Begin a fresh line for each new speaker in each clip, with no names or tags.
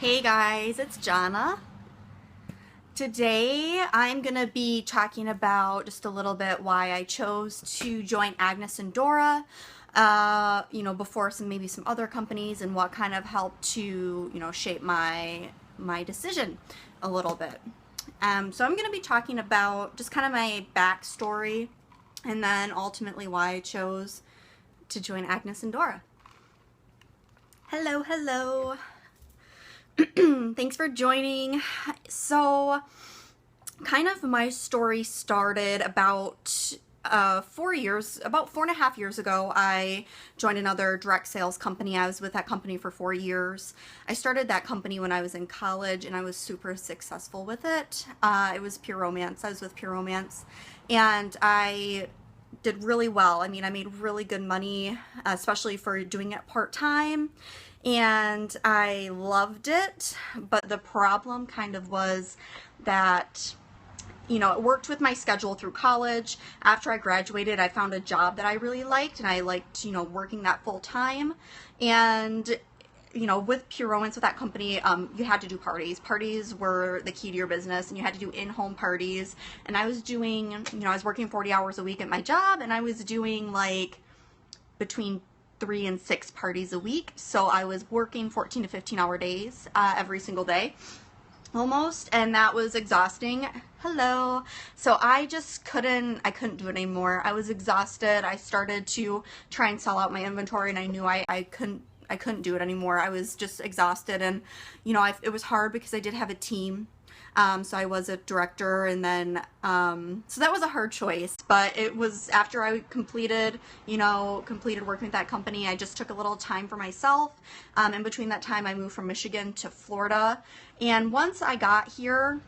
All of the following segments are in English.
Hey guys, it's Jana. Today I'm going to be talking about just a little bit why I chose to join Agnes and Dora, before maybe some other companies, and what kind of helped to, shape my decision a little bit. So I'm going to be talking about just kind of my backstory and then ultimately why I chose to join Agnes and Dora. Hello, hello. Thanks for joining. So kind of my story started about 4.5 years ago. I joined another direct sales company. I was with that company for 4 years. I started that company when I was in college and I was super successful with it. It was Pure Romance. I was with Pure Romance and I did really well. I mean, I made really good money, especially for doing it part-time. And I loved it, but the problem kind of was that, it worked with my schedule through college. After I graduated, I found a job that I really liked, and I liked, working that full time. And, with Pure Romance, with that company, you had to do parties. Parties were the key to your business, and you had to do in-home parties. And I was doing, I was working 40 hours a week at my job, and I was doing like between 3 and 6 parties a week. So I was working 14 to 15 hour days every single day almost, and that was exhausting. Hello. So I just couldn't do it anymore. I was exhausted. I started to try and sell out my inventory, and I knew I couldn't do it anymore. I was just exhausted, and it was hard because I did have a team. So I was a director, and then, so that was a hard choice, but it was after I completed working with that company. I just took a little time for myself. In between that time, I moved from Michigan to Florida. And once I got here,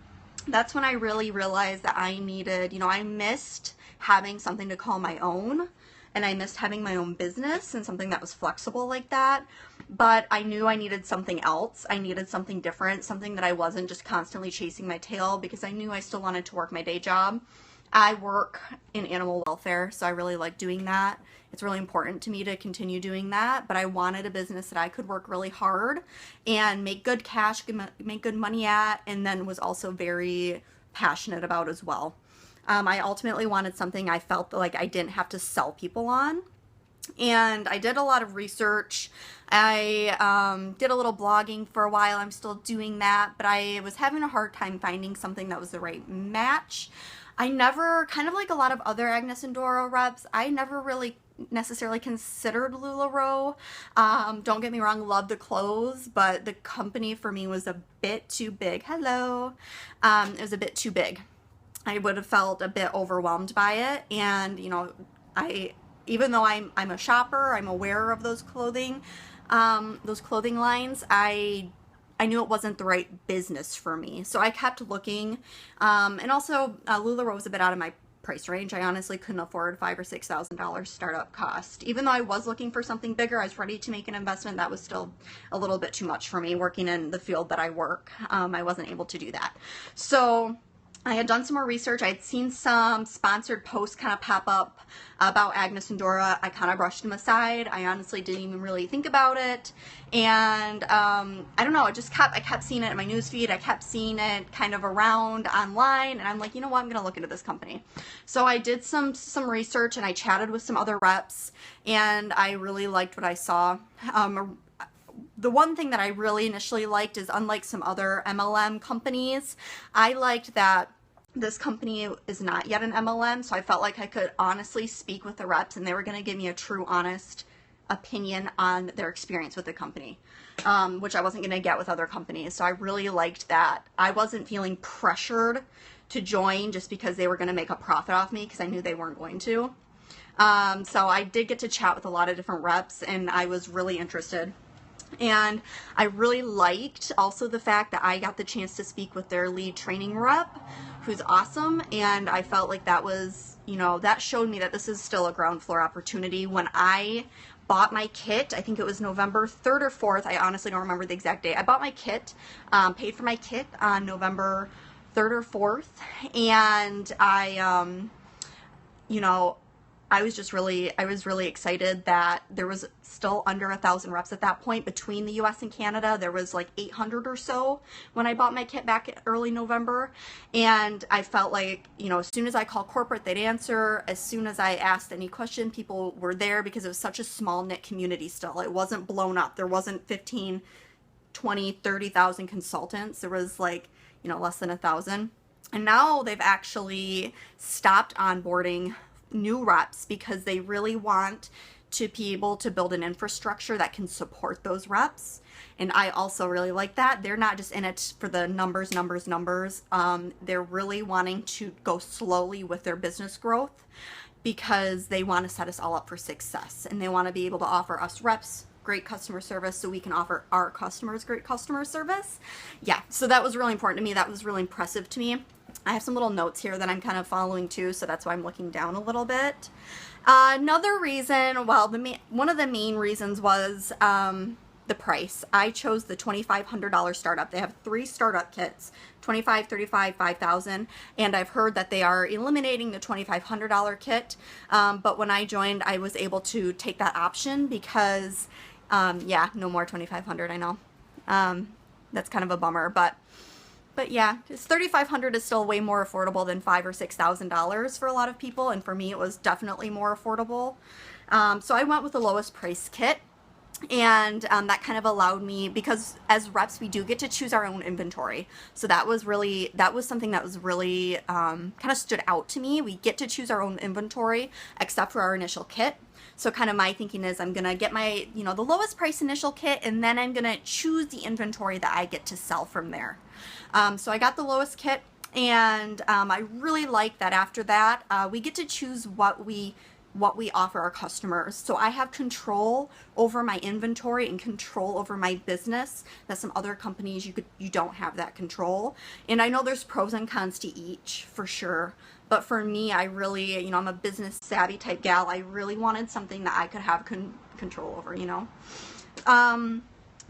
that's when I really realized that I needed, I missed having something to call my own. And I missed having my own business and something that was flexible like that. But I knew I needed something else. I needed something different, something that I wasn't just constantly chasing my tail, because I knew I still wanted to work my day job. I work in animal welfare, so I really like doing that. It's really important to me to continue doing that, but I wanted a business that I could work really hard and make good cash, make good money at, and then was also very passionate about as well. I ultimately wanted something I felt like I didn't have to sell people on. And I did a lot of research. I did a little blogging for a while. I'm still doing that, but I was having a hard time finding something that was the right match. I never, kind of like a lot of other Agnes and Dora reps, I never really necessarily considered LuLaRoe. Don't get me wrong, love the clothes, but the company for me was a bit too big. Hello. It was a bit too big. I would have felt a bit overwhelmed by it, and even though I'm a shopper, I'm aware of those clothing lines, I knew it wasn't the right business for me. So I kept looking, and also LuLaRoe was a bit out of my price range. I honestly couldn't afford $5,000 or $6,000 startup cost. Even though I was looking for something bigger, I was ready to make an investment. That was still a little bit too much for me working in the field that I work. I wasn't able to do that. So I had done some more research. I had seen some sponsored posts kind of pop up about Agnes and Dora. I kind of brushed them aside. I honestly didn't even really think about it. And I don't know, I kept seeing it in my newsfeed. I kept seeing it kind of around online. And I'm like, you know what, I'm going to look into this company. So I did some research, and I chatted with some other reps, and I really liked what I saw. The one thing that I really initially liked is, unlike some other MLM companies, I liked that this company is not yet an MLM, so I felt like I could honestly speak with the reps, and they were going to give me a true, honest opinion on their experience with the company, which I wasn't going to get with other companies. So I really liked that. I wasn't feeling pressured to join just because they were going to make a profit off me, because I knew they weren't going to. So I did get to chat with a lot of different reps, and I was really interested. And I really liked also the fact that I got the chance to speak with their lead training rep, who's awesome. And I felt like that was, that showed me that this is still a ground floor opportunity. When I bought my kit, I think it was November 3rd or 4th. I honestly don't remember the exact date. I bought my kit, paid for my kit on November 3rd or 4th. And I I was really excited that there was still under 1,000 reps at that point between the US and Canada. There was like 800 or so when I bought my kit back early November. And I felt like, you know, as soon as I called corporate, they'd answer. As soon as I asked any question, people were there, because it was such a small knit community still. It wasn't blown up. There wasn't 15, 20, 30,000 consultants. There was like, you know, less than 1,000. And now they've actually stopped onboarding new reps because they really want to be able to build an infrastructure that can support those reps. And I also really like that. They're not just in it for the numbers. They're really wanting to go slowly with their business growth, because they want to set us all up for success, and they want to be able to offer us reps great customer service so we can offer our customers great customer service. Yeah, so that was really important to me. That was really impressive to me. I have some little notes here that I'm kind of following too, so that's why I'm looking down a little bit. Another reason, well, one of the main reasons was the price. I chose the $2,500 startup. They have 3 startup kits, $25, $35, $5,000, and I've heard that they are eliminating the $2,500 kit, but when I joined, I was able to take that option because, yeah, no more $2,500, I know. That's kind of a bummer, but yeah, $3,500 is still way more affordable than $5,000 or $6,000 for a lot of people, and for me it was definitely more affordable. So I went with the lowest price kit, and that kind of allowed me, because as reps we do get to choose our own inventory. So that was something that was really kind of stood out to me. We get to choose our own inventory except for our initial kit. So kind of my thinking is I'm going to get my, you know, the lowest price initial kit, and then I'm going to choose the inventory that I get to sell from there. So I got the lowest kit, and I really like that after that we get to choose what we offer our customers. So I have control over my inventory and control over my business that some other companies you don't have that control. And I know there's pros and cons to each for sure. But for me, I really, you know, I'm a business savvy type gal. I really wanted something that I could have control over, you know.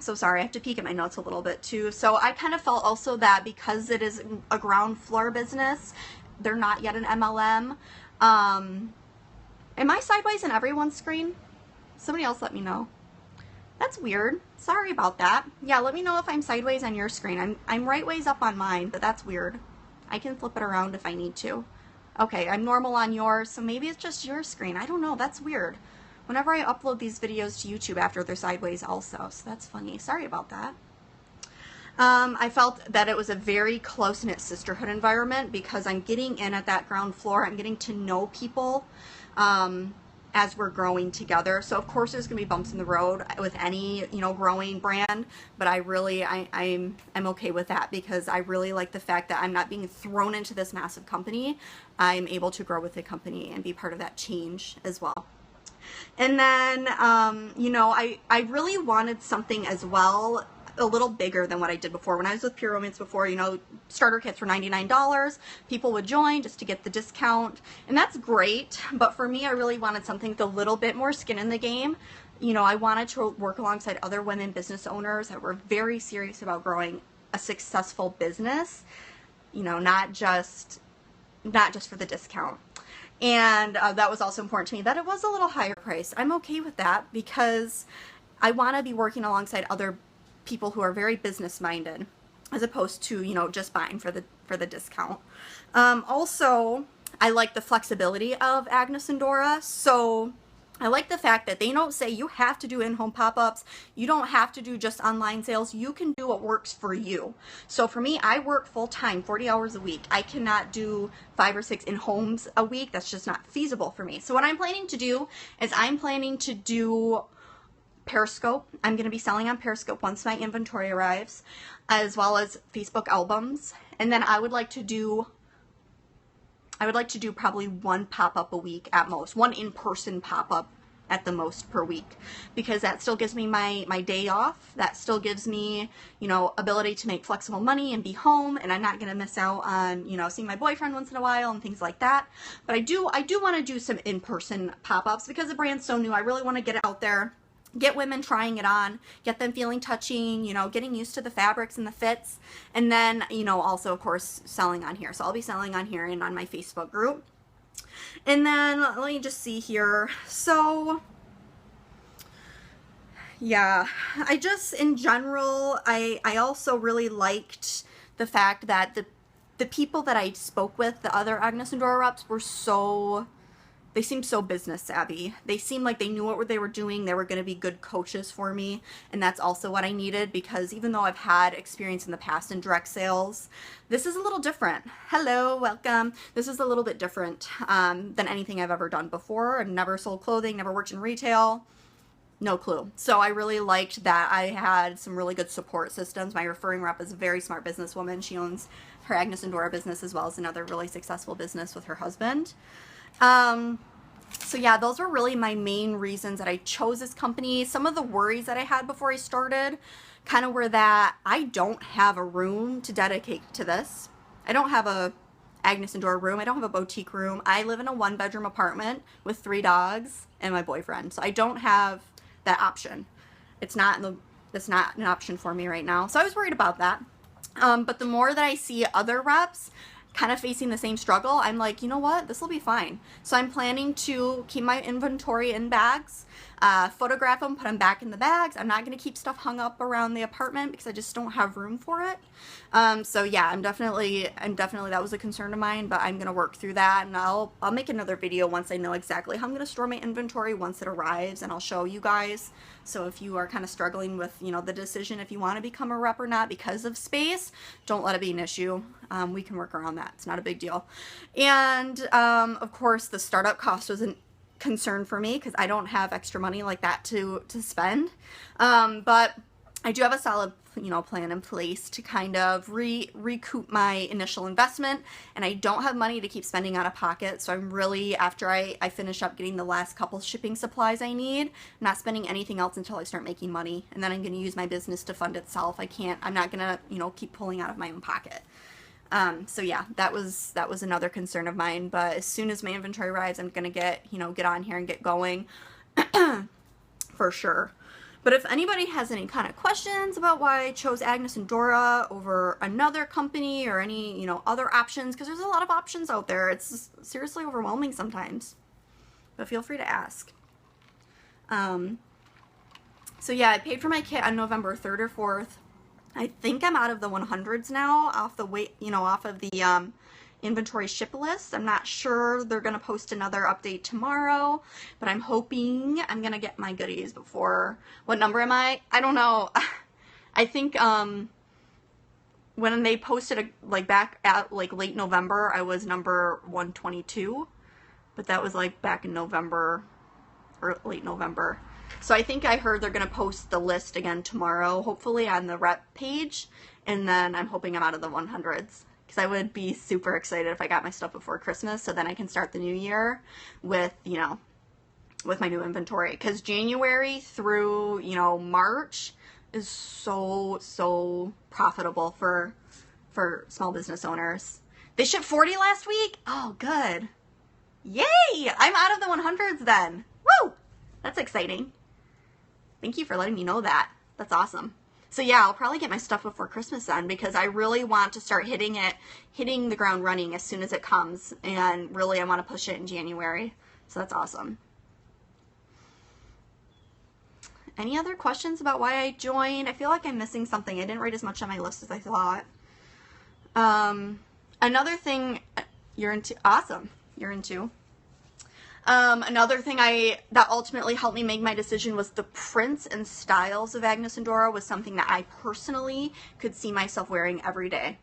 So sorry, I have to peek at my notes a little bit too. So I kind of felt also that because it is a ground floor business, they're not yet an MLM. Am I sideways in everyone's screen? Somebody else let me know. That's weird. Sorry about that. Yeah, let me know if I'm sideways on your screen. I'm right ways up on mine, but that's weird. I can flip it around if I need to. Okay, I'm normal on yours, so maybe it's just your screen. I don't know. That's weird. Whenever I upload these videos to YouTube after they're sideways also, so that's funny. Sorry about that. I felt that it was a very close-knit sisterhood environment because I'm getting in at that ground floor. I'm getting to know people as we're growing together. So of course there's gonna be bumps in the road with any, you know, growing brand, but I'm okay with that because I really like the fact that I'm not being thrown into this massive company. I'm able to grow with the company and be part of that change as well. And then, you know, I really wanted something as well a little bigger than what I did before. When I was with Pure Romance before, you know, starter kits were $99. People would join just to get the discount, and that's great. But for me, I really wanted something with a little bit more skin in the game. You know, I wanted to work alongside other women business owners that were very serious about growing a successful business, you know, not just for the discount. And that was also important to me, that it was a little higher price. I'm okay with that because I want to be working alongside other people who are very business minded as opposed to, you know, just buying for the discount. Also, I like the flexibility of Agnes and Dora. So I like the fact that they don't say you have to do in-home pop-ups. You don't have to do just online sales. You can do what works for you. So for me, I work full-time, 40 hours a week. I cannot do 5 or 6 in-homes a week. That's just not feasible for me. So what I'm planning to do is I'm planning to do Periscope. I'm going to be selling on Periscope once my inventory arrives, as well as Facebook albums. And then I would like to do probably 1 pop-up a week at most, 1 in-person pop-up at the most per week, because that still gives me my day off. That still gives me, you know, ability to make flexible money and be home, and I'm not going to miss out on, you know, seeing my boyfriend once in a while and things like that. But I do want to do some in-person pop-ups because the brand's so new. I really want to get it out there, get women trying it on, get them feeling touching, you know, getting used to the fabrics and the fits, and then, you know, also of course selling on here. So I'll be selling on here and on my Facebook group. And then let me just see here. So yeah, I just, in general, I also really liked the fact that the people that I spoke with, the other Agnes and Dora reps, were so, they seemed so business savvy. They seemed like they knew what they were doing. They were going to be good coaches for me. And that's also what I needed, because even though I've had experience in the past in direct sales, this is a little different. Hello, welcome. This is a little bit different than anything I've ever done before. I've never sold clothing, never worked in retail. No clue. So I really liked that I had some really good support systems. My referring rep is a very smart businesswoman. She owns her Agnes and Dora business as well as another really successful business with her husband. So yeah, those were really my main reasons that I chose this company. Some of the worries that I had before I started kind of were that I don't have a room to dedicate to this. I don't have a Agnes and Dora room. I don't have a boutique room. I live in a 1-bedroom apartment with 3 dogs and my boyfriend. So I don't have that option. It's not an option for me right now. So I was worried about that. But the more that I see other reps kind of facing the same struggle, I'm like, you know what? This will be fine. So I'm planning to keep my inventory in bags, photograph them, put them back in the bags. I'm not going to keep stuff hung up around the apartment because I just don't have room for it. So yeah, I'm definitely, that was a concern of mine, but I'm going to work through that, and I'll make another video once I know exactly how I'm going to store my inventory once it arrives, and I'll show you guys. So if you are kind of struggling with, you know, the decision if you want to become a rep or not because of space, don't let it be an issue. We can work around that. It's not a big deal. And of course, the startup cost was a concern for me because I don't have extra money like that to spend. But I do have a solid, you know, plan in place to kind of recoup my initial investment, and I don't have money to keep spending out of pocket. So I'm really, after I finish up getting the last couple shipping supplies I need, I'm not spending anything else until I start making money, and then I'm going to use my business to fund itself. I'm not going to, you know, keep pulling out of my own pocket. So yeah, that was another concern of mine, but as soon as my inventory arrives, I'm going to get on here and get going for sure. But if anybody has any kind of questions about why I chose Agnes and Dora over another company or any, you know, other options, because there's a lot of options out there. It's just seriously overwhelming sometimes. But feel free to ask. So yeah, I paid for my kit on November 3rd or 4th. I think I'm out of the 100s now, off of the inventory ship list. I'm not sure. They're going to post another update tomorrow, but I'm hoping I'm going to get my goodies before. What number am I? I don't know. I think when they posted back at late November, I was number 122, but that was back in November or late November. So I think I heard they're going to post the list again tomorrow, hopefully on the rep page, and then I'm hoping I'm out of the 100s. Because I would be super excited if I got my stuff before Christmas, so then I can start the new year with, you know, with my new inventory. Because January through, you know, March is so profitable for small business owners. They shipped 40 last week? Oh, good. Yay! I'm out of the 100s then. Woo! That's exciting. Thank you for letting me know that. That's awesome. So yeah, I'll probably get my stuff before Christmas then, because I really want to start hitting the ground running as soon as it comes, and really I want to push it in January. So that's awesome. Any other questions about why I joined? I feel like I'm missing something. I didn't write as much on my list as I thought. Another thing you're into, awesome. You're into. Another thing that ultimately helped me make my decision was the prints and styles of Agnes and Dora was something that I personally could see myself wearing every day.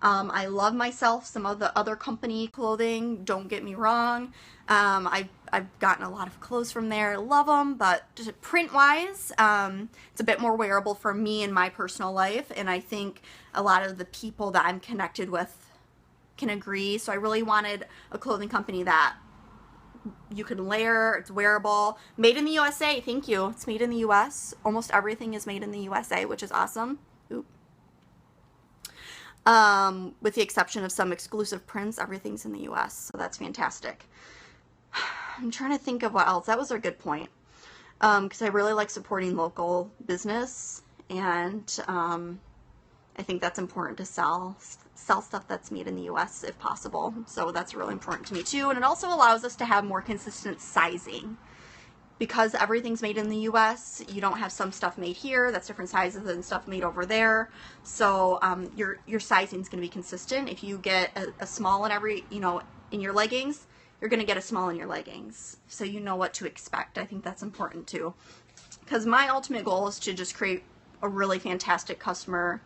I love myself some of the other company clothing, don't get me wrong. I've gotten a lot of clothes from there, love them, but just print-wise, it's a bit more wearable for me in my personal life, and I think a lot of the people that I'm connected with can agree. So I really wanted a clothing company that you can layer, it's wearable, made in the USA. Thank you. It's made in the US. Almost everything is made in the USA, which is awesome. Oop. With the exception of some exclusive prints, everything's in the US, so that's fantastic. I'm trying to think of what else. That was a good point, because I really like supporting local business, and I think that's important to sell stuff that's made in the US if possible. So that's really important to me too. And it also allows us to have more consistent sizing. Because everything's made in the US, you don't have some stuff made here that's different sizes than stuff made over there. So your sizing is going to be consistent. If you get a small in every, in your leggings, you're going to get a small in your leggings. So you know what to expect. I think that's important too. Because my ultimate goal is to just create a really fantastic customer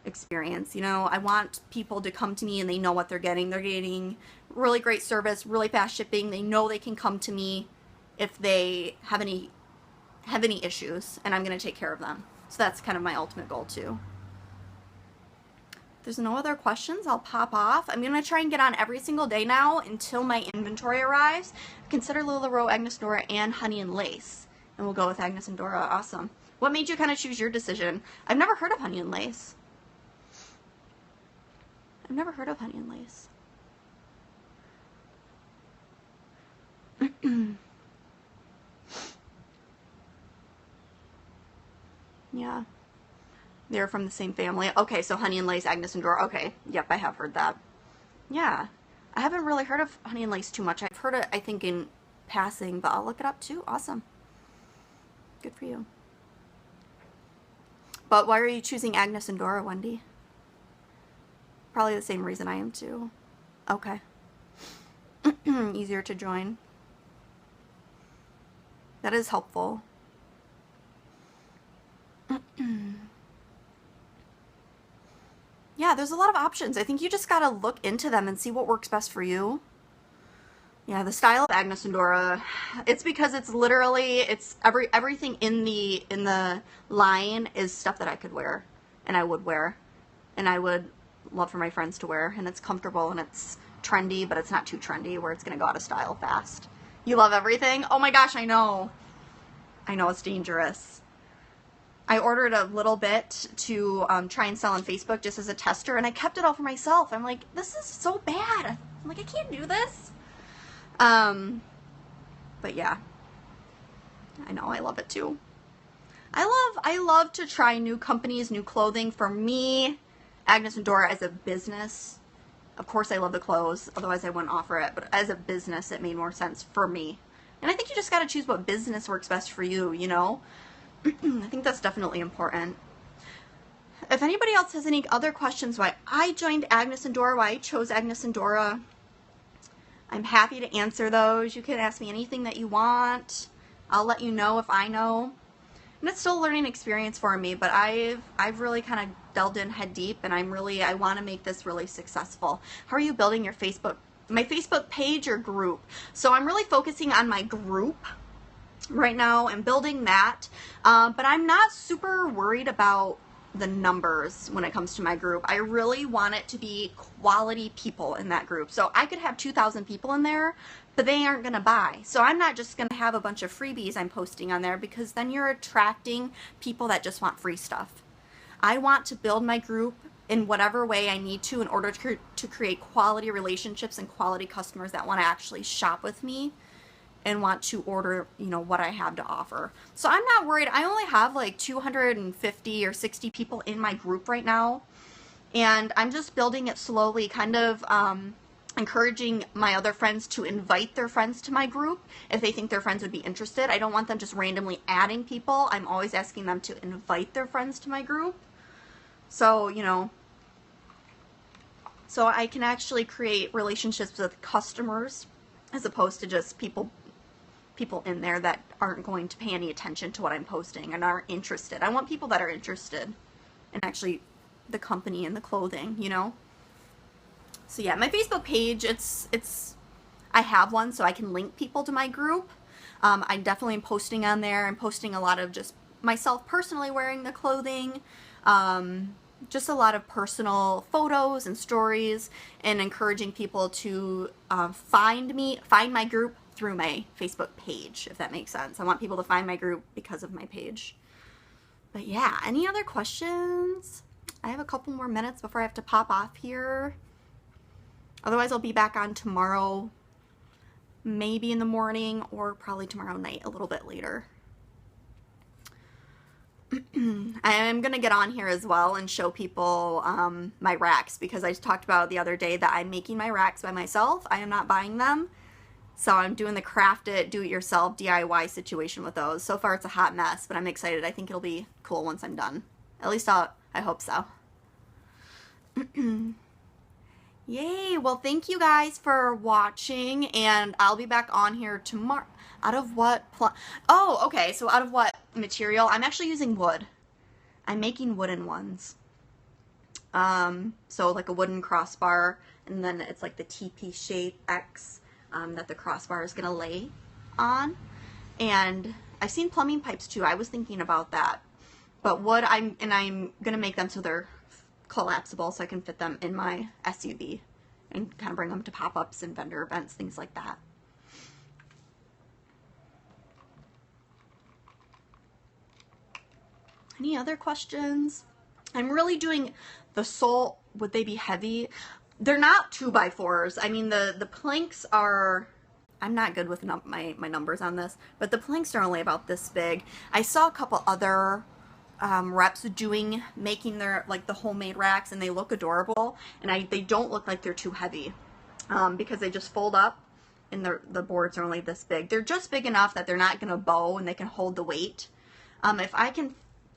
experience. I want people to come to me and they know what they're getting. They're getting really great service, really fast shipping. They know they can come to me if they have any issues, and I'm going to take care of them. So that's kind of my ultimate goal too. If there's no other questions, I'll pop off. I'm going to try and get on every single day now until my inventory arrives. Consider LuLaRoe, Agnes Dora, and Honey and Lace. And we'll go with Agnes and Dora. Awesome. What made you kind of choose your decision? I've never heard of Honey and Lace. I've never heard of Honey and Lace. Yeah. They're from the same family. Okay, so Honey and Lace, Agnes and Dora. Okay, yep, I have heard that. Yeah. I haven't really heard of Honey and Lace too much. I've heard it, I think, in passing, but I'll look it up too. Awesome. Good for you. But why are you choosing Agnes and Dora, Wendy? Probably the same reason I am too. Okay. Easier to join. That is helpful. Yeah, there's a lot of options. I think you just gotta look into them and see what works best for you. Yeah, the style of Agnes and Dora, it's because it's literally, it's everything in the line is stuff that I could wear, and I would wear, and I would love for my friends to wear, and it's comfortable and it's trendy, but it's not too trendy where it's gonna go out of style fast. You love everything? Oh my gosh, I know. I know, it's dangerous. I ordered a little bit to try and sell on Facebook just as a tester, and I kept it all for myself. I'm like, this is so bad. I'm like, I can't do this. But yeah, I know, I love it too. I love to try new companies, new clothing. For me, Agnes and Dora as a business, of course I love the clothes, otherwise I wouldn't offer it, but as a business it made more sense for me. And I think you just got to choose what business works best for you, I think that's definitely important. If anybody else has any other questions why I joined Agnes and Dora, why I chose Agnes and Dora, I'm happy to answer those. You can ask me anything that you want. I'll let you know if I know. And it's still a learning experience for me, but I've really kind of delved in head deep, and I want to make this really successful. How are you building your my Facebook page or group? So I'm really focusing on my group right now and building that, but I'm not super worried about the numbers when it comes to my group. I really want it to be quality people in that group. So I could have 2,000 people in there, but they aren't going to buy. So I'm not just going to have a bunch of freebies I'm posting on there, because then you're attracting people that just want free stuff. I want to build my group in whatever way I need to in order to create quality relationships and quality customers that want to actually shop with me and want to order, what I have to offer. So I'm not worried. I only have like 250 or 60 people in my group right now, and I'm just building it slowly, kind of encouraging my other friends to invite their friends to my group if they think their friends would be interested. I don't want them just randomly adding people. I'm always asking them to invite their friends to my group. So, so I can actually create relationships with customers as opposed to just people in there that aren't going to pay any attention to what I'm posting and aren't interested. I want people that are interested in actually the company and the clothing, So yeah, my Facebook page, I have one so I can link people to my group. I definitely am posting on there. I'm posting a lot of just myself personally wearing the clothing, just a lot of personal photos and stories, and encouraging people to find my group through my Facebook page, if that makes sense. I want people to find my group because of my page. But yeah, any other questions? I have a couple more minutes before I have to pop off here. Otherwise, I'll be back on tomorrow, maybe in the morning, or probably tomorrow night, a little bit later. I am going to get on here as well and show people my racks, because I talked about the other day that I'm making my racks by myself. I am not buying them. So I'm doing the craft it, do-it-yourself DIY situation with those. So far it's a hot mess, but I'm excited. I think it'll be cool once I'm done. At least I hope so. Yay! Well, thank you guys for watching, and I'll be back on here tomorrow. Out of what oh, okay, so out of what material? I'm actually using wood. I'm making wooden ones. So like a wooden crossbar, and then it's like the TP shape X that the crossbar is gonna lay on. And I've seen plumbing pipes too. I was thinking about that. But wood, I'm gonna make them so they're collapsible, so I can fit them in my SUV and kind of bring them to pop-ups and vendor events, things like that. Any other questions? I'm really doing the sole. Would they be heavy? They're not 2x4s. I mean, the planks are, I'm not good with my numbers on this, but the planks are only about this big. I saw a couple other reps making their, like, the homemade racks, and they look adorable, and they don't look like they're too heavy, because they just fold up, and the boards are only this big. They're just big enough that they're not going to bow, and they can hold the weight.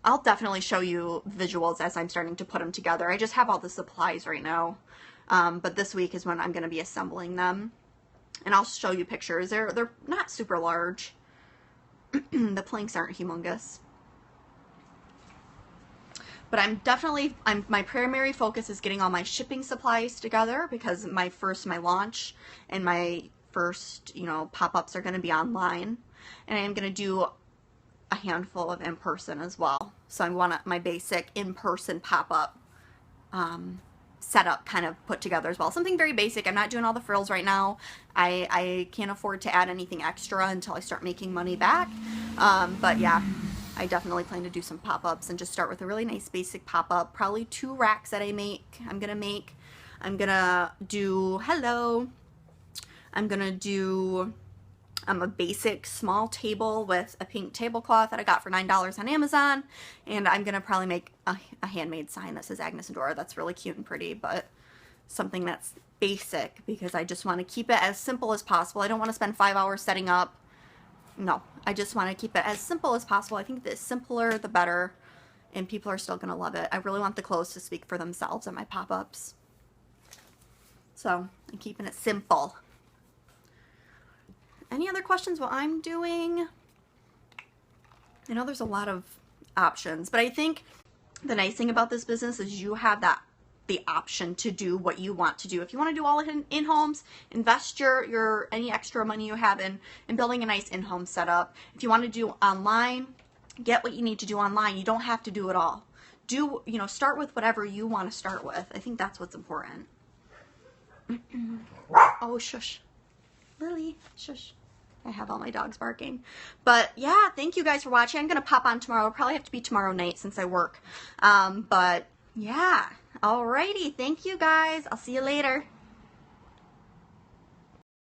I'll definitely show you visuals as I'm starting to put them together. I just have all the supplies right now, but this week is when I'm going to be assembling them, and I'll show you pictures. They're not super large. The planks aren't humongous. But my primary focus is getting all my shipping supplies together, because my launch and my first, pop-ups are going to be online. And I am going to do a handful of in-person as well. So I want my basic in-person pop-up setup kind of put together as well. Something very basic. I'm not doing all the frills right now. I can't afford to add anything extra until I start making money back. But yeah. I definitely plan to do some pop-ups and just start with a really nice basic pop-up. Probably 2 racks that I'm gonna make. I'm gonna do, I'm gonna do a basic small table with a pink tablecloth that I got for $9 on Amazon. And I'm gonna probably make a handmade sign that says Agnes and Dora. That's really cute and pretty, but something that's basic, because I just want to keep it as simple as possible. I don't want to spend 5 hours setting up. No, I just want to keep it as simple as possible. I think the simpler, the better, and people are still going to love it. I really want the clothes to speak for themselves at my pop-ups. So, I'm keeping it simple. Any other questions while I'm doing? I know there's a lot of options, but I think the nice thing about this business is you have the option to do what you want to do. If you want to do all in-homes, invest any extra money you have in building a nice in-home setup. If you want to do online, get what you need to do online. You don't have to do it all. Start with whatever you want to start with. I think that's what's important. Oh, shush. Lily, shush. I have all my dogs barking. But yeah, thank you guys for watching. I'm going to pop on tomorrow. It'll probably have to be tomorrow night since I work. But yeah. Alrighty, thank you guys. I'll see you later.